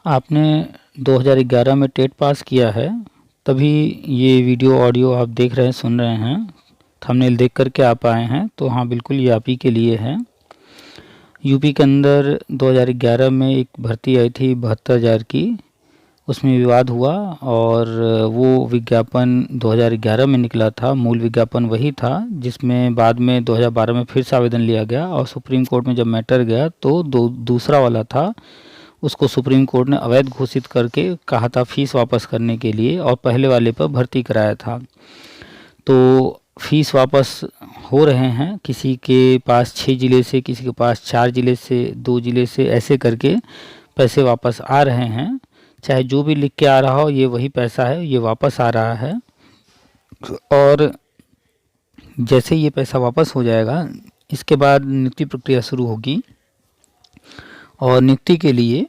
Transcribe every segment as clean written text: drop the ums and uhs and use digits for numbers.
आपने 2011 में TET pass किया है, तभी ये वीडियो ऑडियो आप देख रहे हैं, सुन रहे हैं, थंबनेल देख करके आप आए हैं, तो हाँ बिल्कुल ये आप ही के लिए है। यूपी के अंदर 2011 में एक भर्ती आई थी 72,000 की, उसमें विवाद हुआ और वो विज्ञापन 2011 में निकला था। मूल विज्ञापन वही था जिसमें बाद में 2012 में फिर से आवेदन लिया गया और सुप्रीम कोर्ट में जब मैटर गया तो दूसरा वाला था, उसको सुप्रीम कोर्ट ने अवैध घोषित करके कहा था फीस वापस करने के लिए और पहले वाले पर भर्ती कराया था। तो फीस वापस हो रहे हैं, किसी के पास 6 ज़िले से, किसी के पास 4 ज़िले से, 2 ज़िले से, ऐसे करके पैसे वापस आ रहे हैं। चाहे जो भी लिख के आ रहा हो, ये वही पैसा है, ये वापस आ रहा है। और जैसे ये पैसा वापस हो जाएगा, इसके बाद नियुक्ति प्रक्रिया शुरू होगी और नियुक्ति के लिए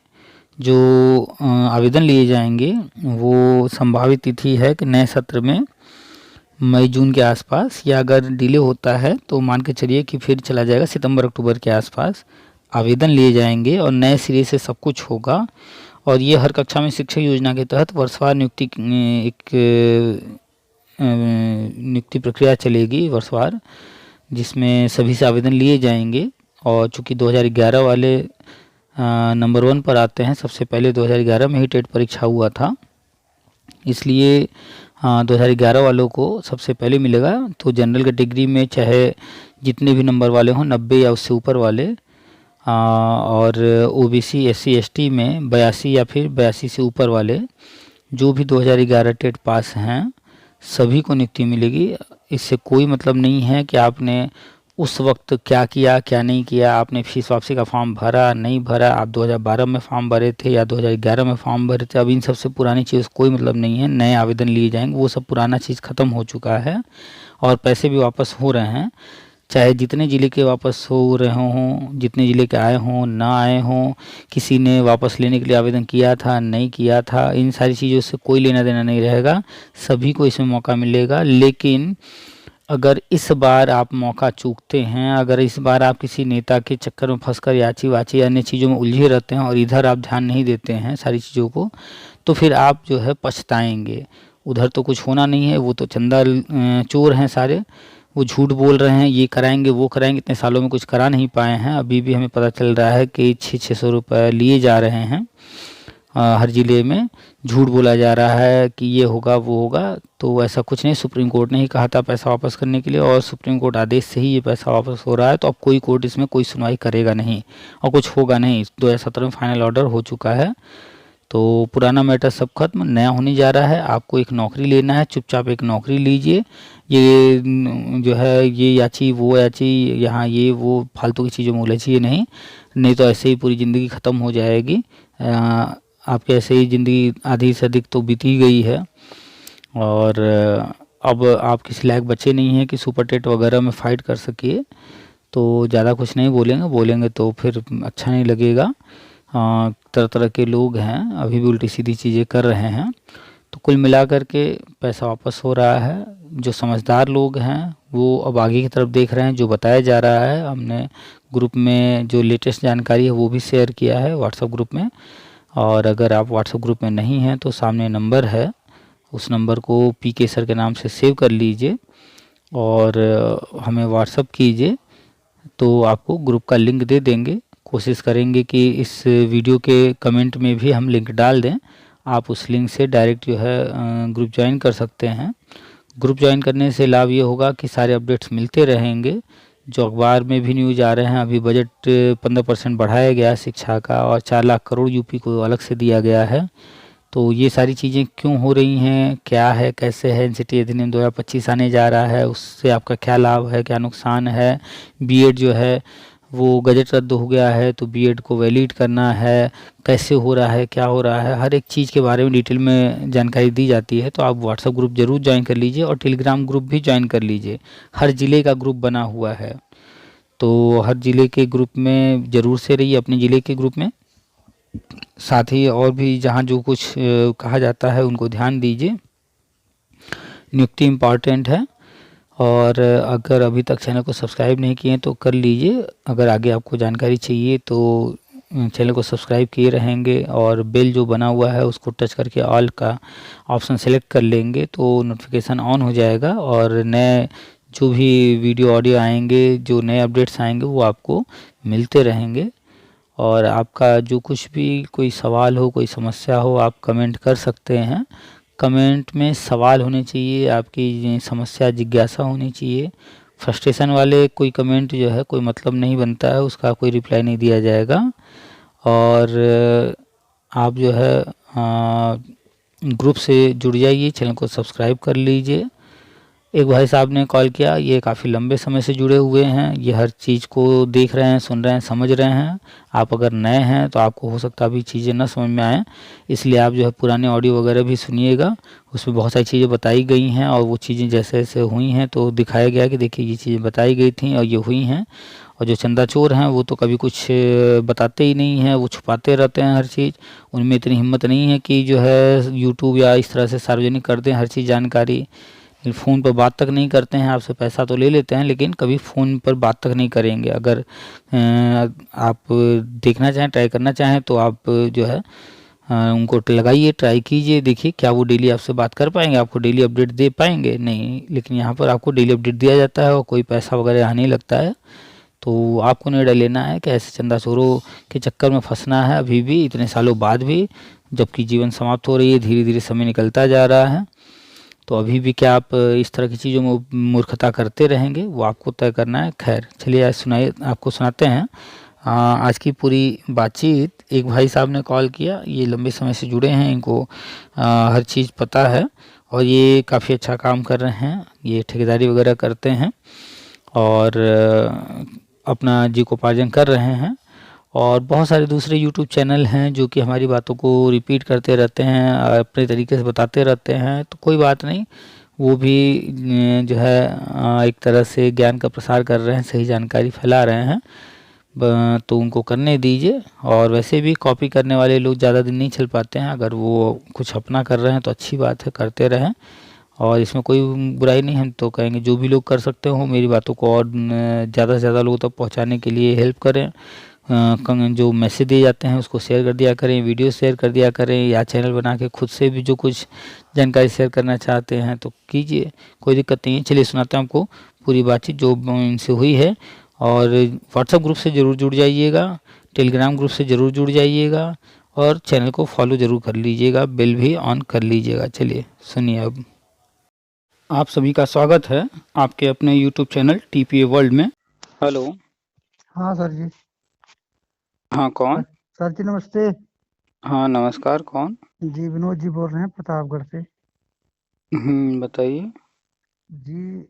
जो आवेदन लिए जाएंगे वो संभावित तिथि है कि नए सत्र में मई जून के आसपास, या अगर डिले होता है तो मान के चलिए कि फिर चला जाएगा सितंबर अक्टूबर के आसपास। आवेदन लिए जाएंगे और नए सिरे से सब कुछ होगा। और ये हर कक्षा में शिक्षक योजना के तहत वर्षवार नियुक्ति एक नियुक्ति प्रक्रिया चलेगी वर्षवार, जिसमें सभी से आवेदन लिए जाएंगे। और चूँकि 2011 वाले नंबर 1 पर आते हैं, सबसे पहले 2011 में ही टेट परीक्षा हुआ था, इसलिए 2011 वालों को सबसे पहले मिलेगा। तो जनरल कैटेगरी में चाहे जितने भी नंबर वाले हों, 90 या उससे ऊपर वाले, और ओबीसी एससी एसटी में 82 या फिर 82 से ऊपर वाले, जो भी 2011 टेट पास हैं, सभी को नियुक्ति मिलेगी। इससे कोई मतलब नहीं है कि आपने उस वक्त क्या किया क्या नहीं किया, आपने फीस वापसी का फॉर्म भरा नहीं भरा, आप 2012 में फॉर्म भरे थे या 2011 में फॉर्म भरे थे। अब इन सबसे पुरानी चीज़ कोई मतलब नहीं है। नए आवेदन लिए जाएंगे, वो सब पुराना चीज़ ख़त्म हो चुका है और पैसे भी वापस हो रहे हैं। चाहे जितने ज़िले के वापस हो रहे हों, जितने ज़िले के आए हों ना आए हों, किसी ने वापस लेने के लिए आवेदन किया था नहीं किया था, इन सारी चीज़ों से कोई लेना देना नहीं रहेगा, सभी को इसमें मौका मिलेगा। लेकिन अगर इस बार आप मौका चूकते हैं, अगर इस बार आप किसी नेता के चक्कर में फंसकर याची वाची अन्य चीज़ों में उलझे रहते हैं और इधर आप ध्यान नहीं देते हैं सारी चीज़ों को, तो फिर आप जो है पछताएंगे। उधर तो कुछ होना नहीं है, वो तो चंदा चोर हैं सारे, वो झूठ बोल रहे हैं, ये कराएंगे वो कराएंगे, इतने सालों में कुछ करा नहीं पाए हैं। अभी भी हमें पता चल रहा है कि 600 रुपये लिए जा रहे हैं, हर ज़िले में झूठ बोला जा रहा है कि ये होगा वो होगा। तो ऐसा कुछ नहीं, सुप्रीम कोर्ट ने ही कहा था पैसा वापस करने के लिए और सुप्रीम कोर्ट आदेश से ही ये पैसा वापस हो रहा है। तो अब कोई कोर्ट इसमें कोई सुनवाई करेगा नहीं और कुछ होगा नहीं। 2017 में फाइनल ऑर्डर हो चुका है, तो पुराना मैटर सब खत्म, नया होने जा रहा है। आपको एक नौकरी लेना है, चुपचाप एक नौकरी लीजिए। ये जो है ये याची वो याची, यहाँ ये वो फालतू की चीज़ों में उलझिए नहीं तो ऐसे ही पूरी ज़िंदगी ख़त्म हो जाएगी। आपके ऐसे ही ज़िंदगी आधी से अधिक तो बीती गई है और अब आप किसी लायक बचे नहीं हैं कि सुपर टेट वगैरह में फ़ाइट कर सकिए। तो ज़्यादा कुछ नहीं बोलेंगे तो फिर अच्छा नहीं लगेगा। तरह तरह के लोग हैं, अभी भी उल्टी सीधी चीज़ें कर रहे हैं। तो कुल मिलाकर के पैसा वापस हो रहा है। जो समझदार लोग हैं वो अब आगे की तरफ देख रहे हैं, जो बताया जा रहा है। हमने ग्रुप में जो लेटेस्ट जानकारी है वो भी शेयर किया है व्हाट्सएप ग्रुप में। और अगर आप व्हाट्सएप ग्रुप में नहीं हैं तो सामने नंबर है, उस नंबर को पीके सर के नाम से सेव कर लीजिए और हमें व्हाट्सएप कीजिए, तो आपको ग्रुप का लिंक दे देंगे। कोशिश करेंगे कि इस वीडियो के कमेंट में भी हम लिंक डाल दें, आप उस लिंक से डायरेक्ट जो है ग्रुप ज्वाइन कर सकते हैं। ग्रुप ज्वाइन करने से लाभ ये होगा कि सारे अपडेट्स मिलते रहेंगे। जो अखबार में भी न्यूज़ आ रहे हैं, अभी बजट 15% बढ़ाया गया शिक्षा का और 4 लाख करोड़ यूपी को अलग से दिया गया है। तो ये सारी चीज़ें क्यों हो रही हैं, क्या है कैसे है, एनसीटी अधिनियम 2025 आने जा रहा है, उससे आपका क्या लाभ है क्या नुकसान है। बीएड जो है वो गजट रद्द हो गया है तो बीएड को वैलिड करना है, कैसे हो रहा है क्या हो रहा है, हर एक चीज़ के बारे में डिटेल में जानकारी दी जाती है। तो आप व्हाट्सएप ग्रुप ज़रूर ज्वाइन कर लीजिए और टेलीग्राम ग्रुप भी ज्वाइन कर लीजिए। हर ज़िले का ग्रुप बना हुआ है, तो हर ज़िले के ग्रुप में ज़रूर से रहिए, अपने ज़िले के ग्रुप में। साथ ही और भी जहाँ जो कुछ कहा जाता है उनको ध्यान दीजिए। नियुक्ति इम्पॉर्टेंट है और अगर अभी तक चैनल को सब्सक्राइब नहीं किए तो कर लीजिए। अगर आगे आपको जानकारी चाहिए तो चैनल को सब्सक्राइब किए रहेंगे और बेल जो बना हुआ है उसको टच करके ऑल का ऑप्शन सेलेक्ट कर लेंगे तो नोटिफिकेशन ऑन हो जाएगा और नए जो भी वीडियो ऑडियो आएंगे, जो नए अपडेट्स आएंगे वो आपको मिलते रहेंगे। और आपका जो कुछ भी कोई सवाल हो, कोई समस्या हो, आप कमेंट कर सकते हैं। कमेंट में सवाल होने चाहिए, आपकी समस्या जिज्ञासा होनी चाहिए। फ्रस्ट्रेशन वाले कोई कमेंट जो है कोई मतलब नहीं बनता है, उसका कोई रिप्लाई नहीं दिया जाएगा। और आप जो है ग्रुप से जुड़ जाइए, चैनल को सब्सक्राइब कर लीजिए। एक भाई साहब ने कॉल किया, ये काफ़ी लंबे समय से जुड़े हुए हैं, ये हर चीज़ को देख रहे हैं, सुन रहे हैं, समझ रहे हैं। आप अगर नए हैं तो आपको हो सकता है अभी चीज़ें ना समझ में आएँ, इसलिए आप जो है पुराने ऑडियो वगैरह भी सुनिएगा। उसमें बहुत सारी चीज़ें बताई गई हैं और वो चीज़ें जैसे जैसे हुई हैं तो दिखाया गया कि देखिए ये चीज़ें बताई गई थी और ये हुई हैं। और जो चंदा चोर हैं वो तो कभी कुछ बताते ही नहीं हैं, वो छुपाते रहते हैं हर चीज़। उनमें इतनी हिम्मत नहीं है कि जो है यूट्यूब या इस तरह से सार्वजनिक कर दें हर चीज़ जानकारी। फ़ोन पर बात तक नहीं करते हैं, आपसे पैसा तो ले लेते हैं लेकिन कभी फ़ोन पर बात तक नहीं करेंगे। अगर आप देखना चाहें, ट्राई करना चाहें तो आप जो है उनको लगाइए, ट्राई कीजिए, देखिए क्या वो डेली आपसे बात कर पाएंगे, आपको डेली अपडेट दे पाएंगे? नहीं। लेकिन यहाँ पर आपको डेली अपडेट दिया जाता है और कोई पैसा वगैरह यहाँ नहीं लगता है। तो आपको निर्णय लेना है कि ऐसे चंदा चोरों के चक्कर में फंसना है अभी भी, इतने सालों बाद भी, जबकि जीवन समाप्त हो रही है, धीरे धीरे समय निकलता जा रहा है। तो अभी भी क्या आप इस तरह की चीज़ों में मूर्खता करते रहेंगे, वो आपको तय करना है। खैर चलिए आज सुनाइए, आपको सुनाते हैं आज की पूरी बातचीत। एक भाई साहब ने कॉल किया, ये लंबे समय से जुड़े हैं, इनको हर चीज़ पता है और ये काफ़ी अच्छा काम कर रहे हैं। ये ठेकेदारी वगैरह करते हैं और अपना जीविकोपार्जन कर रहे हैं। और बहुत सारे दूसरे यूट्यूब चैनल हैं जो कि हमारी बातों को रिपीट करते रहते हैं, अपने तरीके से बताते रहते हैं। तो कोई बात नहीं, वो भी जो है एक तरह से ज्ञान का प्रसार कर रहे हैं, सही जानकारी फैला रहे हैं। तो उनको करने दीजिए। और वैसे भी कॉपी करने वाले लोग ज़्यादा दिन नहीं चल पाते हैं, अगर वो कुछ अपना कर रहे हैं तो अच्छी बात है, करते रहें और इसमें कोई बुराई नहीं। हम तो कहेंगे जो भी लोग कर सकते हो मेरी बातों को और ज़्यादा से ज़्यादा लोगों तक पहुंचाने के लिए हेल्प करें। जो मैसेज दिए जाते हैं उसको शेयर कर दिया करें, वीडियो शेयर कर दिया करें, या चैनल बना के खुद से भी जो कुछ जानकारी शेयर करना चाहते हैं तो कीजिए, कोई दिक्कत नहीं है। चलिए सुनाते हैं आपको पूरी बातचीत जो इनसे हुई है। और व्हाट्सएप ग्रुप से ज़रूर जुड़ जाइएगा, टेलीग्राम ग्रुप से ज़रूर जुड़ जाइएगा और चैनल को फॉलो ज़रूर कर लीजिएगा, बेल भी ऑन कर लीजिएगा। चलिए सुनिए अब। आप सभी का स्वागत है आपके अपने यूट्यूब चैनल टीपीए वर्ल्ड में। हेलो। हाँ सर जी। हाँ कौन? सर जी नमस्ते। हाँ नमस्कार, कौन? जी विनोद जी बोल रहे हैं प्रतापगढ़ से। बताइए। जी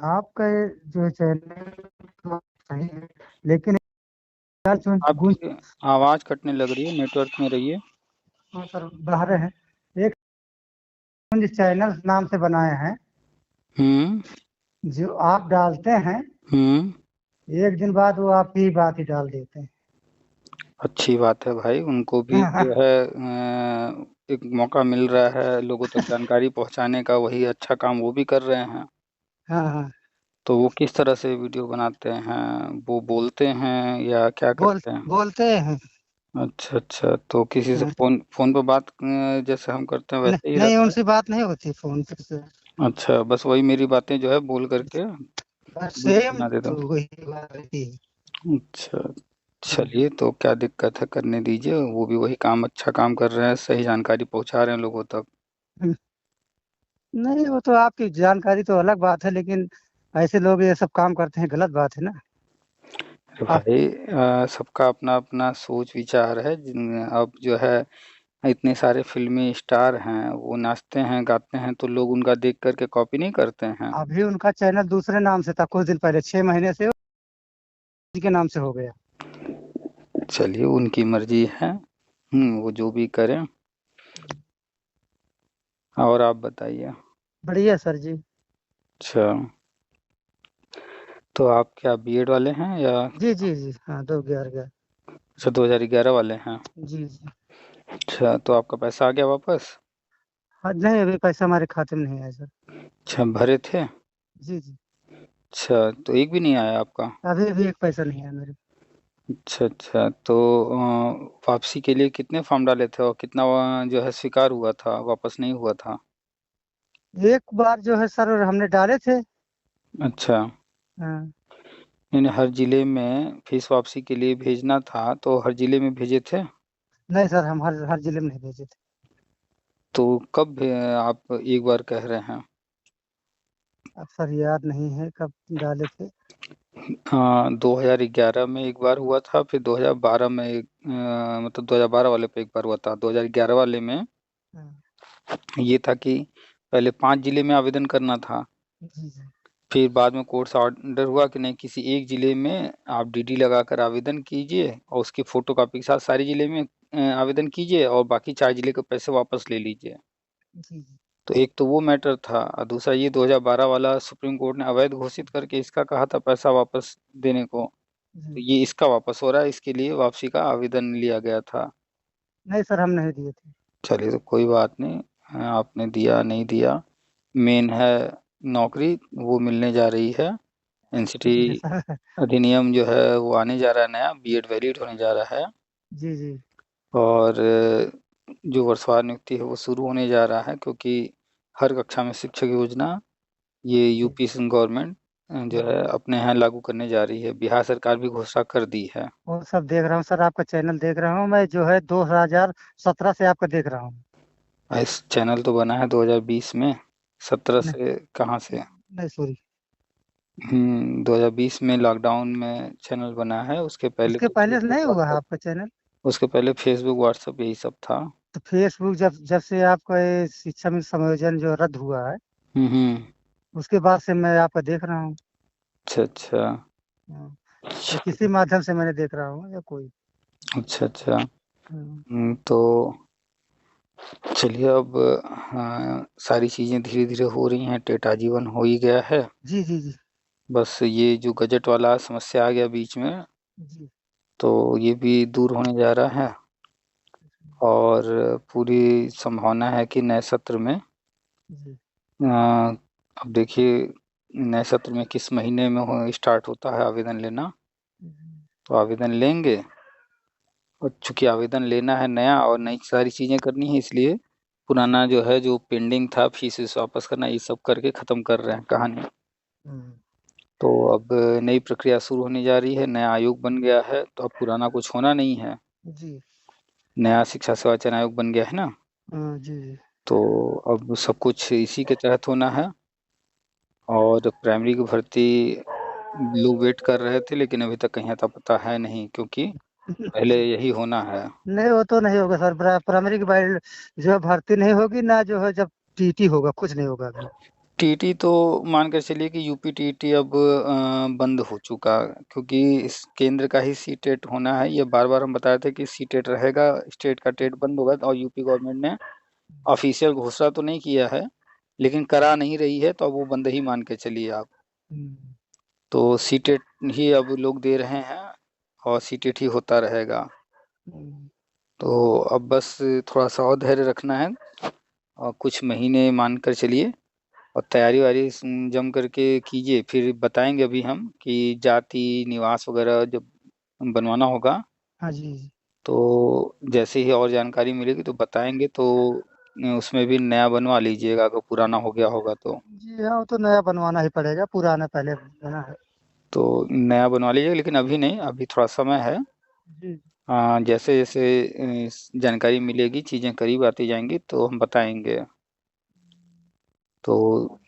आपका ये जो है चैनल तो सही है, लेकिन यार जो गुंज। आपकी आवाज़ कटने लग रही है, नेटवर्क में रहिए। हाँ सर बाहर है। एक गुंज चैनल नाम से बनाए हैं, हम्म जो आप डालते हैं हम्म एक दिन बाद वो आप ही बात ही डाल देते हैं। अच्छी बात है भाई, उनको भी जो है एक मौका मिल रहा है लोगों तक जानकारी पहुंचाने का, वही अच्छा काम वो भी कर रहे हैं। हाँ हाँ। तो वो किस तरह से वीडियो बनाते हैं? वो बोलते हैं या क्या करते हैं? बोलते हैं। अच्छा अच्छा, तो किसी से हाँ। फोन फोन पर बात जैसे हम करते हैं वैसे ही नहीं रहता है? उनसे बात नहीं होती फोन से। अच्छा, बस वही मेरी बातें जो है बोल करके बस वीडियो सेम बना देता तो हूँ। वही बात रहती है। अच्छा, चलिए तो क्या दिक्कत है, करने दीजिए। वो भी वही काम, अच्छा काम कर रहे हैं, सही जानकारी पहुंचा रहे हैं लोगों तक। हाँ। नहीं वो तो आपकी जानकारी तो अलग बात है, लेकिन ऐसे लोग ये सब काम करते हैं, गलत बात है ना। अरे आप भाई, सबका अपना अपना सोच विचार है। अब जो है इतने सारे फिल्मी स्टार हैं, वो नाचते हैं गाते हैं तो लोग उनका देख करके कॉपी नहीं करते हैं। अभी उनका चैनल दूसरे नाम से था, कुछ दिन पहले 6 महीने से उसी के नाम से हो गया। चलिए उनकी मर्जी है, वो जो भी करें। और आप बताइए। बढ़िया सर जी। अच्छा, तो आप क्या बीएड वाले हैं या? जी जी जी हाँ 2011 अच्छा, 2011 वाले हैं। जी जी। अच्छा, तो आपका पैसा आ गया वापस? हाँ नहीं अभी पैसा हमारे खाते में नहीं आया सर। अच्छा, भरे थे? जी जी। अच्छा, तो एक भी नहीं आया आपका? अभी भी एक पैसा नहीं आया मेरे। अच्छा अच्छा, तो वापसी के लिए कितने फॉर्म डाले थे और कितना जो है स्वीकार हुआ था, वापस नहीं हुआ था? एक बार जो है सर हमने डाले थे। अच्छा। हाँ। नहीं नहीं, हर जिले में फीस वापसी के लिए भेजना था तो हर जिले में भेजे थे? नहीं सर, हम हर हर जिले में नहीं भेजे थे। तो कब आप एक बार कह रहे हैं? अब सर याद नहीं है कब डाले थे। हाँ, 2011 में एक बार हुआ था, फिर 2012 में मतलब 2012 वाले पे एक बार हुआ था। 2011 वाले में हाँ, ये था कि पहले 5 जिले में आवेदन करना था। जी जी। फिर बाद में कोर्ट से ऑर्डर हुआ कि नहीं, किसी एक जिले में आप डीडी लगाकर आवेदन कीजिए और उसकी फोटो कॉपी के साथ सारे जिले में आवेदन कीजिए और बाकी 4 जिले के पैसे वापस ले लीजिए। जी जी। तो एक तो वो मैटर था और दूसरा ये 2012 वाला सुप्रीम कोर्ट ने अवैध घोषित करके इसका कहा था पैसा वापस देने को। तो जी। ये इसका वापस हो रहा है, इसके लिए वापसी का आवेदन लिया गया था। नहीं सर, हम नहीं दिए थे। चलिए, तो कोई बात नहीं। आपने दिया नहीं दिया, मेन है नौकरी वो मिलने जा रही है। एनसीटी जी सर। अधिनियम जो है वो आने जा रहा है, नया बीएड वैलिड होने जा रहा है। जी जी। और जो वर्षवार नियुक्ति है वो शुरू होने जा रहा है, क्योंकि हर कक्षा में शिक्षक योजना ये जी। यूपी गवर्नमेंट जो है अपने यहाँ लागू करने जा रही है। बिहार सरकार भी घोषणा कर दी है। वो सब देख रहा हूँ सर, आपका चैनल देख रहा हूँ मैं, जो है 2017 से आपका देख रहा हूँ। इस चैनल तो बना है 2020 में, 17 नहीं। से कहाँ से? नहीं सॉरी। 2020 में लॉकडाउन में चैनल बना है, उसके पहले उसके तो पहले से फेसबुक नहीं हुआ है व्हाट्सअप, आपका चैनल? उसके पहले फेसबुक व्हाट्सअप यही सब था। तो फेसबुक जब जब से आपका ये शिक्षा में समायोजन जो रद्द हुआ है, हम्म। उसके बाद से मैं आपका देख रहा हूँ। अच्छा अच्छा। हाँ, ये किसी माध्यम से मैंने देख रहा हूँ या कोई। अच्छा अच्छा। हाँ। तो चलिए अब, हाँ, सारी चीज़ें धीरे धीरे हो रही हैं, टेटा जीवन हो ही गया है। जी जी जी। बस ये जो गजट वाला समस्या आ गया बीच में, जी तो ये भी दूर होने जा रहा है। और पूरी संभावना है कि नए सत्र में जी। अब देखिए नए सत्र में किस महीने में स्टार्ट होता है आवेदन लेना। जी। तो आवेदन लेंगे, और चूंकि आवेदन लेना है नया और नई सारी चीज़ें करनी है, इसलिए पुराना जो है जो पेंडिंग था फीस वीस वापस करना, ये सब करके ख़त्म कर रहे हैं कहानी। हम्म। तो अब नई प्रक्रिया शुरू होने जा रही है, नया आयोग बन गया है, तो अब पुराना कुछ होना नहीं है। जी। नया शिक्षा सेवा चयन आयोग बन गया है ना। हाँ, जी जी। तो अब सब कुछ इसी के तहत होना है। और प्राइमरी की भर्ती लोग वेट कर रहे थे, लेकिन अभी तक कहीं अता पता है नहीं, क्योंकि पहले यही होना है। नहीं, वो तो नहीं होगा सर, प्राइमरी की बाइल जो है भर्ती नहीं होगी ना, जो है जब टीटी होगा कुछ नहीं होगा अभी। टीटी तो मान कर चलिए कि यूपी टीटी अब बंद हो चुका, क्योंकि इस केंद्र का ही सीटेट होना है। ये बार बार हम बताए थे कि सीटेट रहेगा, स्टेट का टेट बंद होगा। और यूपी गवर्नमेंट ने ऑफिशियल घोषणा तो नहीं किया है, लेकिन करा नहीं रही है, तो अब वो बंद ही मान के चलिए आप। हम्म। तो सीटेट ही अब लोग दे रहे हैं और सीटेट ही होता रहेगा। हम्म। तो अब बस थोड़ा सा और धैर्य रखना है और कुछ महीने मान कर चलिए, और तैयारी वारी जम करके कीजिए। फिर बताएंगे अभी हम कि जाति निवास वगैरह जब बनवाना होगा, हाँ जी जी। तो जैसे ही और जानकारी मिलेगी तो बताएंगे। तो उसमें भी नया बनवा लीजिएगा अगर पुराना हो गया होगा तो। जी हाँ, वो तो नया बनवाना ही पड़ेगा, पुराना पहले बना है। तो नया बनवा लीजिएगा, लेकिन अभी नहीं, अभी थोड़ा समय है। जी। जैसे जैसे जानकारी मिलेगी, चीज़ें करीब आती जाएंगी तो हम बताएंगे। तो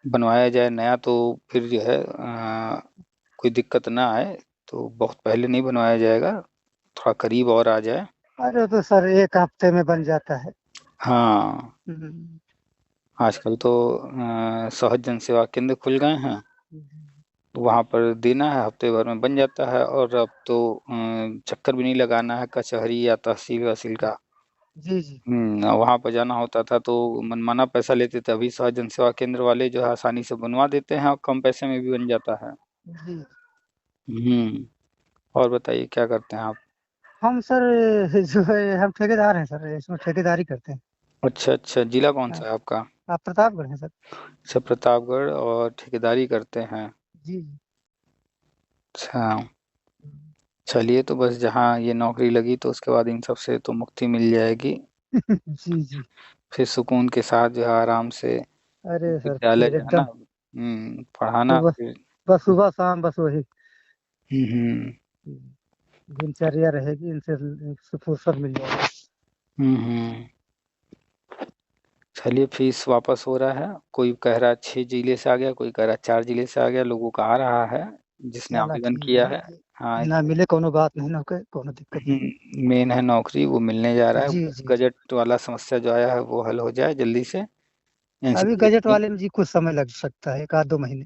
बनवाया जाए नया, तो फिर जो है कोई दिक्कत ना आए। तो बहुत पहले नहीं बनवाया जाएगा, थोड़ा करीब और आ जाए। अरे तो सर एक हफ्ते में बन जाता है। हाँ, हम्म। आजकल तो सहज जन सेवा केंद्र खुल गए हैं, तो वहाँ पर देना है, हफ्ते भर में बन जाता है। और अब तो चक्कर भी नहीं लगाना है कचहरी या तहसील वहसील का। जी जी। वहाँ पर जाना होता था तो मनमाना पैसा लेते थे। अभी सहज जन सेवा केंद्र वाले जो है आसानी से बनवा देते हैं और कम पैसे में भी बन जाता है। जी। हम्म। और बताइए क्या करते हैं आप? हम सर जो है हम ठेकेदार हैं सर, इसमें ठेकेदारी करते हैं। अच्छा अच्छा, जिला कौन हाँ, सा है आपका? आप प्रतापगढ़ हैं सर? अच्छा, प्रतापगढ़, और ठेकेदारी करते हैं। जी जी। अच्छा। चलिए, तो बस जहाँ ये नौकरी लगी तो उसके बाद इन सब से तो मुक्ति मिल जाएगी। जी जी। फिर सुकून के साथ जो है आराम से अरे सर विद्यालय फिर जाना, एकदम पढ़ाना सुबह, फिर। बस सुबह शाम बस वही हम्म दिनचर्या रहेगी, इनसे फुर्सत मिल जाएगी। हम्म हम्म। चलिए, फीस वापस हो रहा है। कोई कह रहा है 6 जिले से आ गया, कोई कह रहा है 4 जिले से आ गया, लोगों का आ रहा है जिसने चला आवेदन ठीक किया है, है। हाँ, ना मिले कोनो बात नहीं, ना कोई कोनो दिक्कत नहीं। मेन है नौकरी, वो मिलने जा रहा है। जी बस जी जी। गजट वाला समस्या जो आया है वो हल हो जाए जल्दी से। अभी एनसीपी गजट वाले में जी कुछ समय लग सकता है, 1 आध 2 महीने।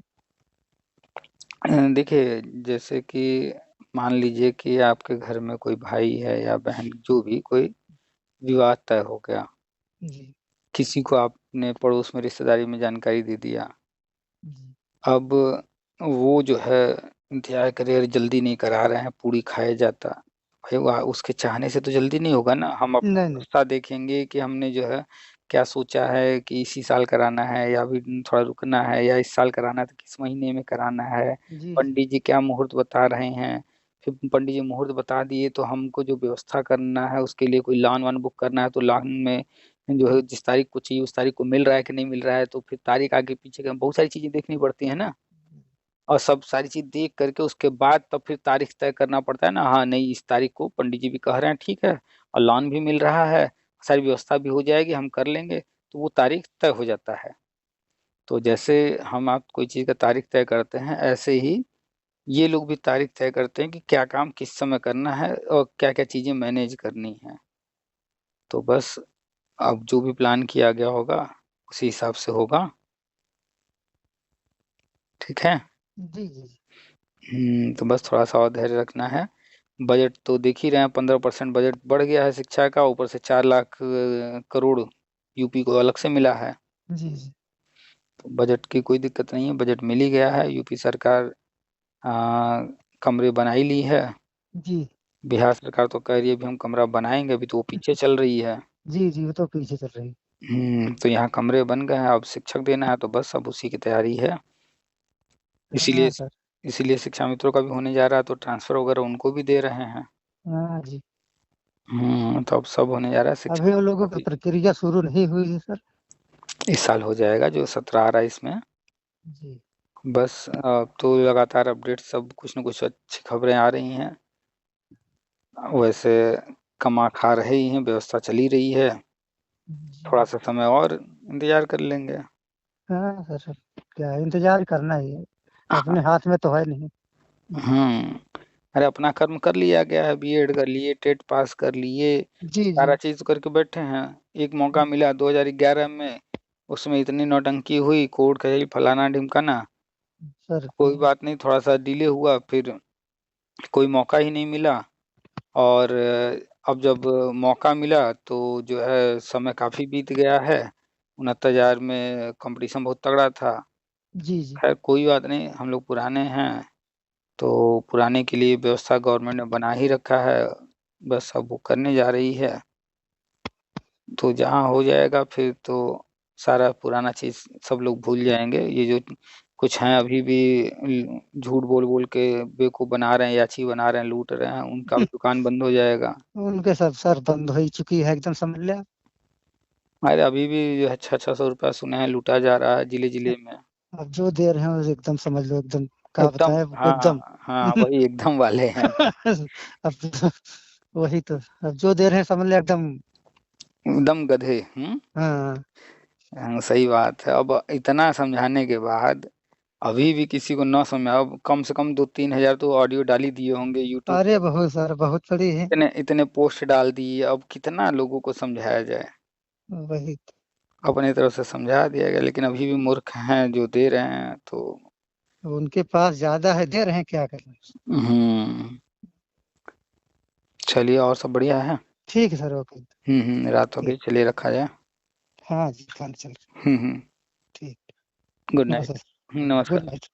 देखिए, जैसे कि मान लीजिए कि आपके घर में कोई भाई है या बहन, जो भी कोई विवाद तय हो गया, जी किसी को आपने पड़ोस में रिश्तेदारी में जानकारी दे दिया। जी। अब वो जो है इंतजार करे, जल्दी नहीं करा रहे हैं, पूरी खाया जाता। भाई वह उसके चाहने से तो जल्दी नहीं होगा ना। हम अपना नहीं नहीं। व्यवस्था देखेंगे कि हमने जो है क्या सोचा है कि इसी साल कराना है या भी थोड़ा रुकना है, या इस साल कराना है तो किस महीने में कराना है। जी जी। पंडित जी क्या मुहूर्त बता रहे हैं। फिर पंडित जी मुहूर्त बता दिए तो हमको जो व्यवस्था करना है उसके लिए कोई लॉन वान बुक करना है, तो लॉन में जो है जिस तारीख को चाहिए उस तारीख को मिल रहा है कि नहीं मिल रहा है, तो फिर तारीख आगे पीछे का बहुत सारी चीजें देखनी पड़ती है ना। और सब सारी चीज देख करके उसके बाद तब फिर तारीख तय करना पड़ता है ना। हाँ, नहीं, इस तारीख को पंडित जी भी कह रहे हैं, ठीक है, और लॉन भी मिल रहा है, सारी व्यवस्था भी हो जाएगी, हम कर लेंगे, तो वो तारीख तय हो जाता है। तो जैसे हम आप कोई चीज़ का तारीख तय करते हैं, ऐसे ही ये लोग भी तारीख तय करते हैं कि क्या काम किस समय करना है और क्या क्या चीज़ें मैनेज करनी है। तो बस अब जो भी प्लान किया गया होगा उसी हिसाब से होगा। ठीक है। जी जी जी। तो बस थोड़ा सा और धैर्य रखना है। बजट तो देख ही रहे हैं, 15% बजट बढ़ गया है शिक्षा का, ऊपर से 4 लाख करोड़ यूपी को अलग से मिला है। जी जी। तो बजट की कोई दिक्कत नहीं है, बजट मिल ही गया है। यूपी सरकार आ, कमरे बना ही ली है। जी बिहार सरकार तो कह रही है अभी हम कमरा बनाएंगे, अभी तो वो पीछे चल रही है। जी जी, वो तो पीछे चल रही। तो यहाँ कमरे बन गए हैं, अब शिक्षक देना है, तो बस अब उसी की तैयारी है। इसीलिए हाँ सर। इसीलिए शिक्षा मित्रों का भी होने जा रहा है, तो ट्रांसफर वगैरह उनको भी दे रहे हैं। हाँ जी। तो अब सब होने जा रहा है अभी उन शिक्षा लोगों का की भी। प्रक्रिया शुरू नहीं हुई है सर। इस साल हो जाएगा जो 17 आ रहा है इसमें। जी। बस अब तो लगातार अपडेट, सब कुछ न कुछ अच्छी खबरें आ रही हैं। वैसे कमा खा रहे ही हैं, व्यवस्था चली रही है। जी। थोड़ा सा समय और इंतजार कर लेंगे। हाँ सर, क्या है, इंतजार करना ही है, अपने हाथ में तो है नहीं। हम्म अरे, अपना कर्म कर लिया गया है, बीएड कर लिए, टेट पास कर लिए, जी जी। सारा चीज करके बैठे हैं। एक मौका मिला 2011 में, उसमें इतनी नौटंकी हुई, कोर्ट कचहरी फलाना ढिमकाना। सर। कोई बात नहीं, थोड़ा सा डिले हुआ, फिर कोई मौका ही नहीं मिला। और अब जब मौका मिला तो जो है समय काफी बीत गया है। 69,000 में कंपटीशन बहुत तगड़ा था। जी जी। खैर कोई बात नहीं, हम लोग पुराने हैं, तो पुराने के लिए व्यवस्था गवर्नमेंट ने बना ही रखा है। बस अब वो करने जा रही है, तो जहाँ हो जाएगा फिर तो सारा पुराना चीज सब लोग भूल जाएंगे। ये जो कुछ हैं अभी भी झूठ बोल बोल के बेवकूफ बना रहे हैं, याची बना रहे हैं, लूट रहे हैं, उनका भी दुकान बंद हो जाएगा। उनके सब सर बंद हो ही चुकी है, एकदम समझ लिया। अरे अभी भी जो है 600-600 रुपया सुने हैं लूटा जा रहा है जिले जिले में। अब जो दे रहे हैं वो एकदम समझ लो, एकदम क्या एकदम, बताएं, एकदम। हाँ हाँ, वही एकदम वाले हैं। अब वही तो, अब जो दे रहे हैं समझ लिया एकदम। एकदम गधे। हाँ। हाँ, सही बात है। अब इतना समझाने के बाद अभी भी किसी को न समझ, अब कम से कम 2-3 हजार तो ऑडियो डाल ही दिए होंगे यूट्यूब अरे पर। बहुत सर, बहुत बड़ी है। इतने इतने पोस्ट डाल दिए, अब कितना लोगों को समझाया जाए। वही अपनी तरफ से समझा दिया गया, लेकिन अभी भी मूर्ख हैं जो दे रहे हैं, तो तो, उनके पास ज्यादा है, दे रहे हैं, क्या कर रहे हैं। हम्म चलिए, और सब बढ़िया है। ठीक है सर, ओके। रात हो गई, ठीक। चलिए रखा जाए। हाँ जी, खाना चल। हम्म ठीक। गुड नमस्ते नाइट। सर। गुड नमस्कार। नाइट।